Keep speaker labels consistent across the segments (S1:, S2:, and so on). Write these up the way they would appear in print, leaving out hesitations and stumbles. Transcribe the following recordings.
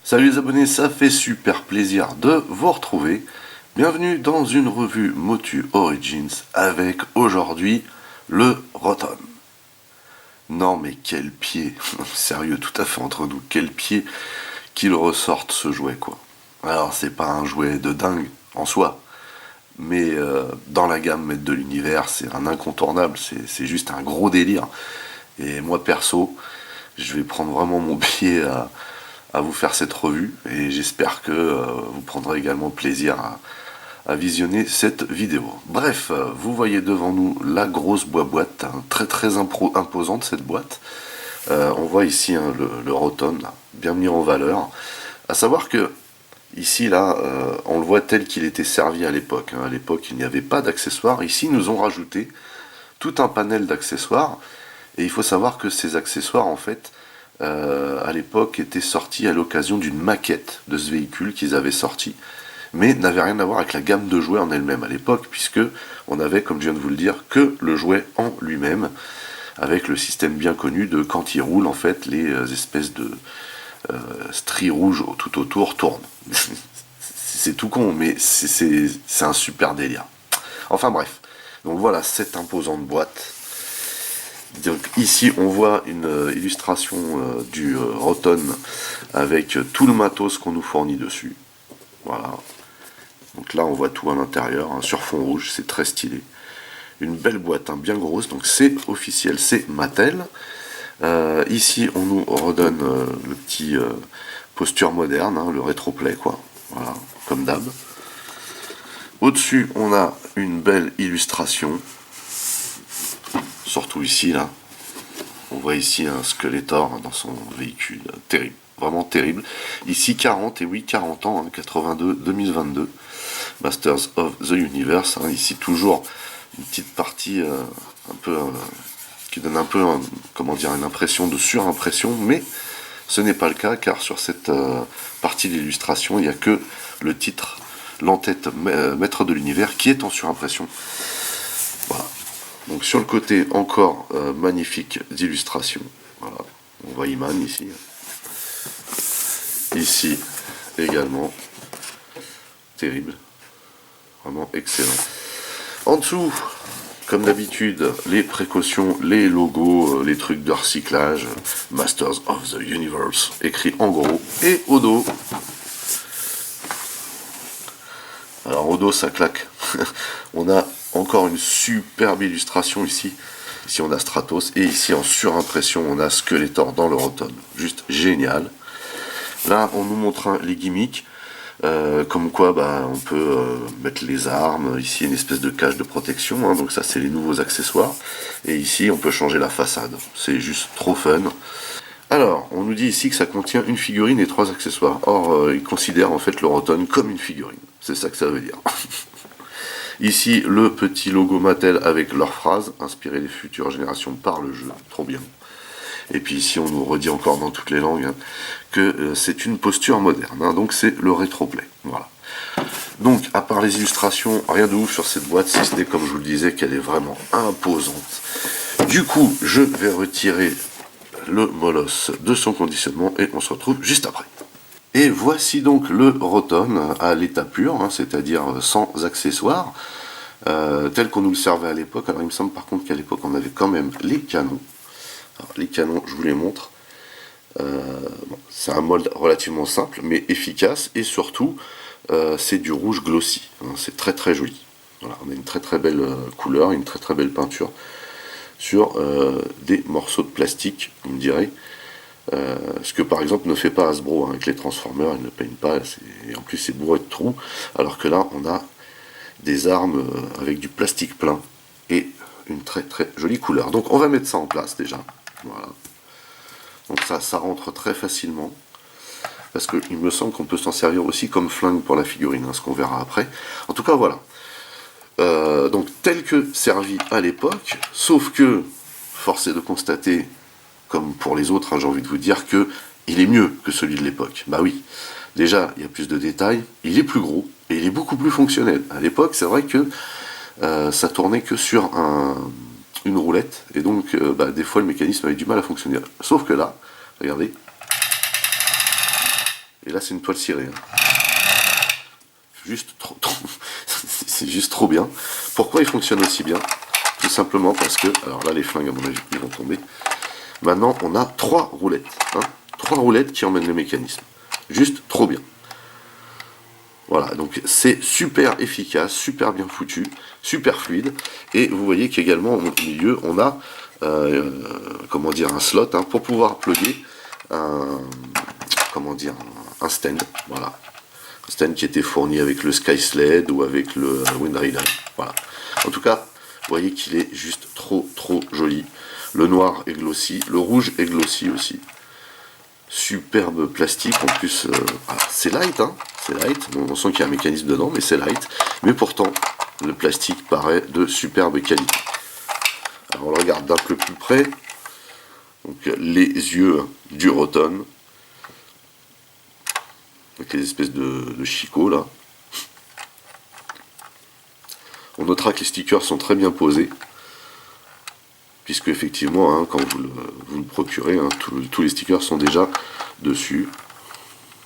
S1: Salut les abonnés, ça fait super plaisir de vous retrouver. Bienvenue dans une revue Motu Origins avec aujourd'hui le Rotom. Non mais quel pied, sérieux tout à fait entre nous, quel pied qu'il ressorte ce jouet quoi. Alors c'est pas un jouet de dingue en soi, mais dans la gamme Maître de l'Univers c'est un incontournable, c'est juste un gros délire. Et moi perso, je vais prendre vraiment mon pied à vous faire cette revue et j'espère que vous prendrez également plaisir à visionner cette vidéo. Bref, vous voyez devant nous la grosse boîte, hein, très imposante cette boîte. On voit ici hein, le Rotom, là, bien mis en valeur. À savoir que ici là, on le voit tel qu'il était servi à l'époque. Hein. À l'époque, il n'y avait pas d'accessoires. Ici, ils nous ont rajouté tout un panel d'accessoires. Et il faut savoir que ces accessoires, en fait, à l'époque, étaient sortis à l'occasion d'une maquette de ce véhicule qu'ils avaient sorti, mais n'avaient rien à voir avec la gamme de jouets en elle-même à l'époque, puisque on avait, comme je viens de vous le dire, que le jouet en lui-même, avec le système bien connu de quand il roule, en fait, les espèces de stries rouges tout autour tournent. C'est tout con, mais c'est un super délire. Enfin bref, donc voilà cette imposante boîte. Donc ici on voit une illustration du Rotom avec tout le matos qu'on nous fournit dessus. Voilà. Donc là on voit tout à l'intérieur, hein, sur fond rouge, c'est très stylé. Une belle boîte, hein, bien grosse, donc c'est officiel, c'est Mattel. Ici on nous redonne le petit posture moderne, hein, le rétroplay quoi. Voilà, comme d'hab. Au-dessus on a une belle illustration. Surtout ici, là, on voit ici un Skeletor dans son véhicule, terrible, vraiment terrible. Ici 40, et oui 40 ans, hein, 82-2022, Masters of the Universe, hein, ici toujours une petite partie un peu, qui donne un peu, comment dire, une impression de surimpression, mais ce n'est pas le cas, car sur cette partie d'illustration, il n'y a que le titre, l'entête Maître de l'Univers, qui est en surimpression. Voilà. Donc sur le côté, encore magnifique d'illustration. Voilà. On voit Iman ici. Ici également. Terrible. Vraiment excellent. En dessous, comme d'habitude, les précautions, les logos, les trucs de recyclage. Masters of the Universe, écrit en gros. Et au dos. Alors au dos, ça claque. On a encore une superbe illustration ici. Ici on a Stratos et ici en surimpression on a Skeletor dans le Rotom. Juste génial. Là on nous montre les gimmicks. Comme quoi on peut mettre les armes. Ici une espèce de cage de protection. Hein, donc ça c'est les nouveaux accessoires. Et ici on peut changer la façade. C'est juste trop fun. Alors, on nous dit ici que ça contient une figurine et 3 accessoires. Or, ils considèrent en fait le Rotom comme une figurine. C'est ça que ça veut dire. Ici, le petit logo Mattel avec leur phrase, inspiré des futures générations par le jeu, trop bien. Et puis ici, on nous redit encore dans toutes les langues hein, que c'est une posture moderne, hein, donc c'est le rétroplay. Voilà. Donc, à part les illustrations, rien de ouf sur cette boîte, si ce n'est comme je vous le disais, qu'elle est vraiment imposante. Du coup, je vais retirer le molosse de son conditionnement et on se retrouve juste après. Et voici donc le Rotom à l'état pur, hein, c'est-à-dire sans accessoires, tel qu'on nous le servait à l'époque. Alors il me semble par contre qu'à l'époque on avait quand même les canons. Alors, les canons, je vous les montre. Bon, c'est un molde relativement simple mais efficace et surtout c'est du rouge glossy. Hein, c'est très joli. Voilà, on a une très belle couleur, une très belle peinture sur des morceaux de plastique, vous me direz. Ce que par exemple ne fait pas Hasbro hein, avec les Transformers, ils ne peignent pas, et en plus c'est bourré de trous, alors que là on a des armes avec du plastique plein et une très jolie couleur. Donc on va mettre ça en place déjà. Voilà. Donc ça rentre très facilement, parce qu'il me semble qu'on peut s'en servir aussi comme flingue pour la figurine, hein, ce qu'on verra après. En tout cas voilà. Donc tel que servi à l'époque, sauf que, force est de constater, comme pour les autres, hein, j'ai envie de vous dire que il est mieux que celui de l'époque. Bah oui, déjà, il y a plus de détails, il est plus gros, et il est beaucoup plus fonctionnel. À l'époque, c'est vrai que ça tournait que sur une roulette, et donc des fois le mécanisme avait du mal à fonctionner. Sauf que là, regardez, Et là c'est une toile cirée. Juste trop c'est juste trop bien. Pourquoi il fonctionne aussi bien? Tout simplement parce que, alors là les flingues à mon avis ils vont tomber. Maintenant on a 3 roulettes. 3 roulettes qui emmènent le mécanisme. Juste trop bien. Voilà, donc c'est super efficace, super bien foutu, super fluide. Et vous voyez qu'également au milieu, on a comment dire, un slot pour pouvoir plugger un, comment dire, un stand. Voilà, un stand qui était fourni avec le Sky Sled ou avec le Windrider. Voilà. En tout cas, vous voyez qu'il est juste trop joli. Le noir est glossy, le rouge est glossy aussi. Superbe plastique en plus, c'est light, c'est light, on sent qu'il y a un mécanisme dedans, mais c'est light, mais pourtant le plastique paraît de superbe qualité. Alors on le regarde d'un peu plus près, donc les yeux du Roton, avec les espèces de chicots là. On notera que les stickers sont très bien posés, puisque effectivement, quand vous le procurez, tous les stickers sont déjà dessus,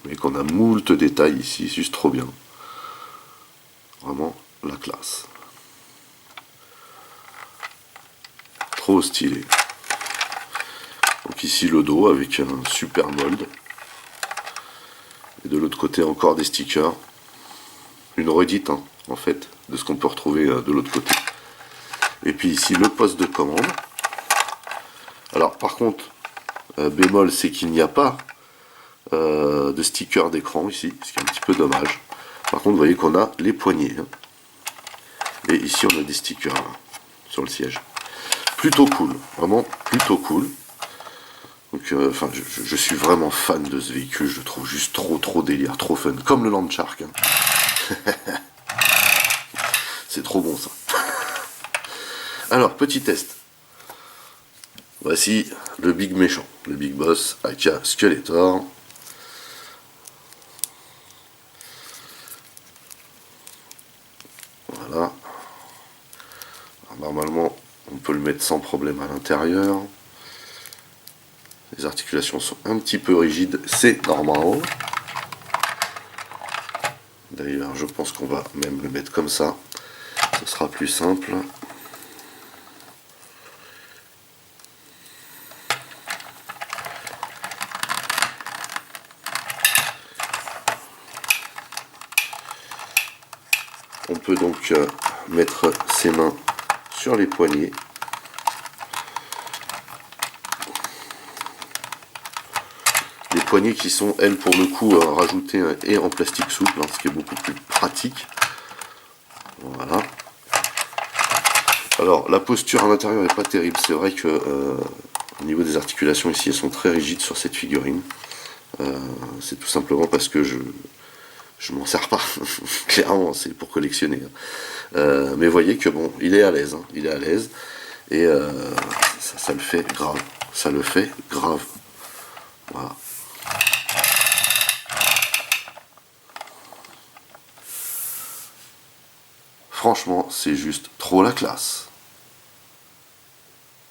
S1: et qu'on a moult détails ici, c'est juste trop bien. Vraiment la classe. Trop stylé. Donc ici le dos avec un super mold. Et de l'autre côté encore des stickers. Une redite en fait de ce qu'on peut retrouver de l'autre côté. Et puis ici le poste de commande. Alors par contre, bémol, c'est qu'il n'y a pas de sticker d'écran ici, ce qui est un petit peu dommage. Par contre, vous voyez qu'on a les poignées. Et ici, on a des stickers sur le siège. Plutôt cool, vraiment plutôt cool. Donc, enfin, je suis vraiment fan de ce véhicule, je le trouve juste trop délire, trop fun. Comme le Landshark. C'est trop bon ça. Alors, petit test. Voici le big méchant, le big boss, aka Skeletor. Voilà. Alors, normalement, on peut le mettre sans problème à l'intérieur. Les articulations sont un petit peu rigides, c'est normal. D'ailleurs, je pense qu'on va même le mettre comme ça. Ce sera plus simple. On peut donc mettre ses mains sur les poignets. Les poignées qui sont, elles, pour le coup, rajoutées et en plastique souple, ce qui est beaucoup plus pratique. Voilà. Alors, la posture à l'intérieur n'est pas terrible. C'est vrai que au niveau des articulations ici, elles sont très rigides sur cette figurine. C'est tout simplement parce que je m'en sers pas. Clairement, c'est pour collectionner. Mais vous voyez que bon, il est à l'aise. Il est à l'aise. Et ça le fait grave. Ça le fait grave. Voilà. Franchement, c'est juste trop la classe.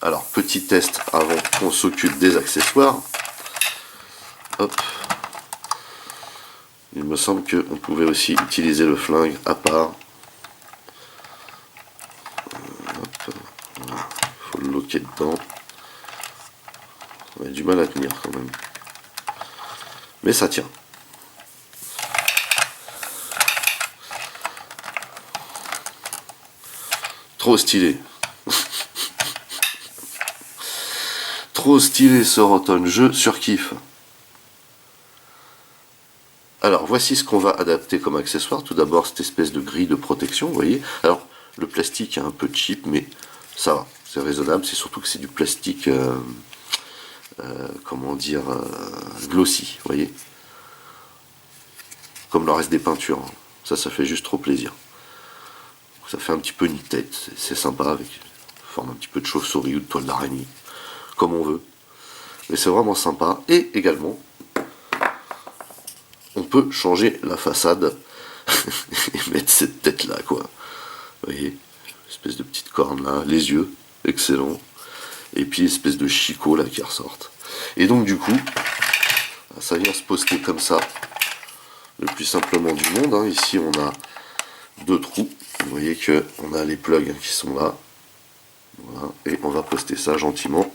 S1: Alors, petit test avant qu'on s'occupe des accessoires. Hop. Il me semble qu'on pouvait aussi utiliser le flingue à part. Hop. Voilà. Faut le loquer dedans. On a du mal à tenir quand même. Mais ça tient. Trop stylé. Trop stylé ce Roton, je surkiffe. Alors voici ce qu'on va adapter comme accessoire. Tout d'abord cette espèce de grille de protection, vous voyez. Alors le plastique est un peu cheap, mais ça va, c'est raisonnable. C'est surtout que c'est du plastique, comment dire, glossy, vous voyez. Comme le reste des peintures. Ça fait juste trop plaisir. Ça fait un petit peu knitted, c'est sympa, avec forme un petit peu de chauve-souris ou de toile d'araignée, comme on veut. Mais c'est vraiment sympa. Et également, on peut changer la façade et mettre cette tête là, quoi. Vous voyez, espèce de petite corne là, les yeux, excellent. Et puis espèce de chicot là qui ressortent. Et donc du coup, ça vient se poster comme ça le plus simplement du monde, hein. Ici on a deux trous, vous voyez que on a les plugs qui sont là, voilà. Et on va poster ça gentiment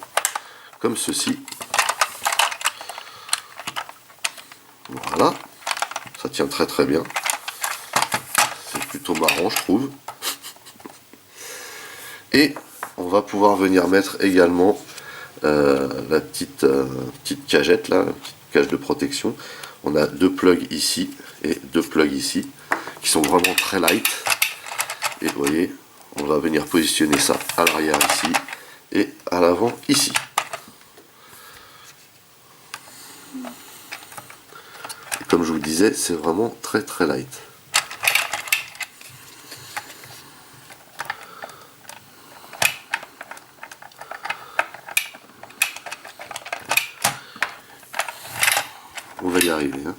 S1: comme ceci, voilà, ça tient très très bien, c'est plutôt marrant je trouve. Et on va pouvoir venir mettre également la petite cagette là, la petite cage de protection. On a deux plugs ici et deux plugs ici qui sont vraiment très light. Et vous voyez, on va venir positionner ça à l'arrière ici et à l'avant ici. Et comme je vous le disais, c'est vraiment très très light. On va y arriver, hein.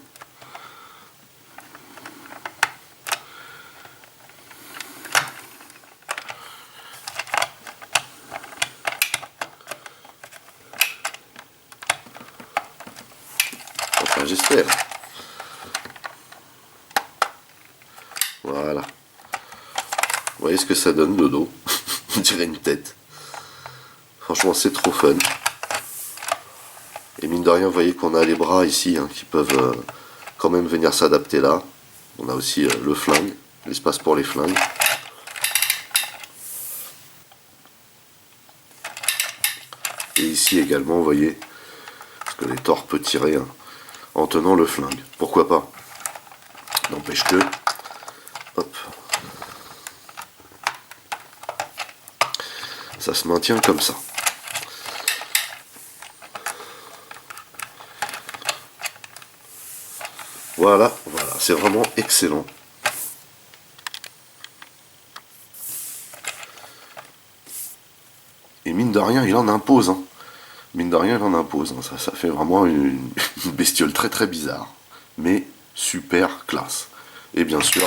S1: Enfin, j'espère. Voilà. Vous voyez ce que ça donne de dos. On dirait une tête. Franchement, c'est trop fun. Et mine de rien, vous voyez qu'on a les bras ici hein, qui peuvent quand même venir s'adapter là. On a aussi le flingue, l'espace pour les flingues. Et ici également, vous voyez, parce que l'étort peut tirer hein, en tenant le flingue. Pourquoi pas? N'empêche que, hop, ça se maintient comme ça. Voilà, voilà, c'est vraiment excellent. Et mine de rien, il en impose. Hein. Mine de rien, il en impose. Hein. Ça fait vraiment une bestiole très très bizarre. Mais super classe. Et bien sûr,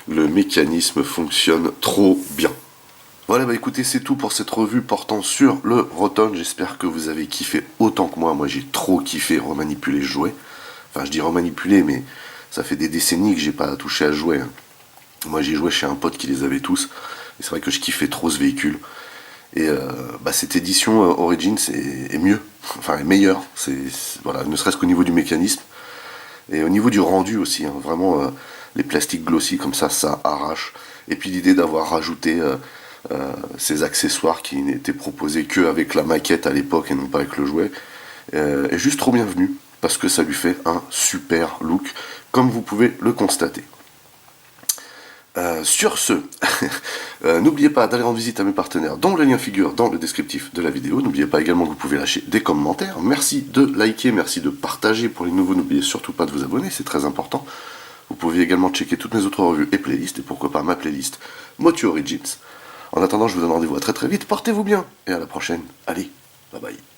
S1: le mécanisme fonctionne trop bien. Voilà, bah écoutez, c'est tout pour cette revue portant sur le Roton. J'espère que vous avez kiffé autant que moi. Moi, j'ai trop kiffé remanipuler ce jouet. Enfin, je dis remanipuler, mais ça fait des décennies que j'ai pas touché à ce jouet. Hein. Moi, j'ai joué chez un pote qui les avait tous. Et c'est vrai que je kiffais trop ce véhicule. Et bah, cette édition Origins est mieux, enfin est meilleure. Voilà, ne serait-ce qu'au niveau du mécanisme. Et au niveau du rendu aussi. Hein, vraiment, les plastiques glossy comme ça arrache. Et puis l'idée d'avoir rajouté ces accessoires qui n'étaient proposés qu'avec la maquette à l'époque et non pas avec le jouet, est juste trop bienvenue parce que ça lui fait un super look, comme vous pouvez le constater. Sur ce, n'oubliez pas d'aller rendre visite à mes partenaires dont le lien figure dans le descriptif de la vidéo. N'oubliez pas également que vous pouvez lâcher des commentaires. Merci de liker, merci de partager. Pour les nouveaux, n'oubliez surtout pas de vous abonner, c'est très important. Vous pouvez également checker toutes mes autres revues et playlists, et pourquoi pas ma playlist Motu Origins. En attendant, je vous donne rendez-vous à très très vite, portez-vous bien, et à la prochaine. Allez, bye bye.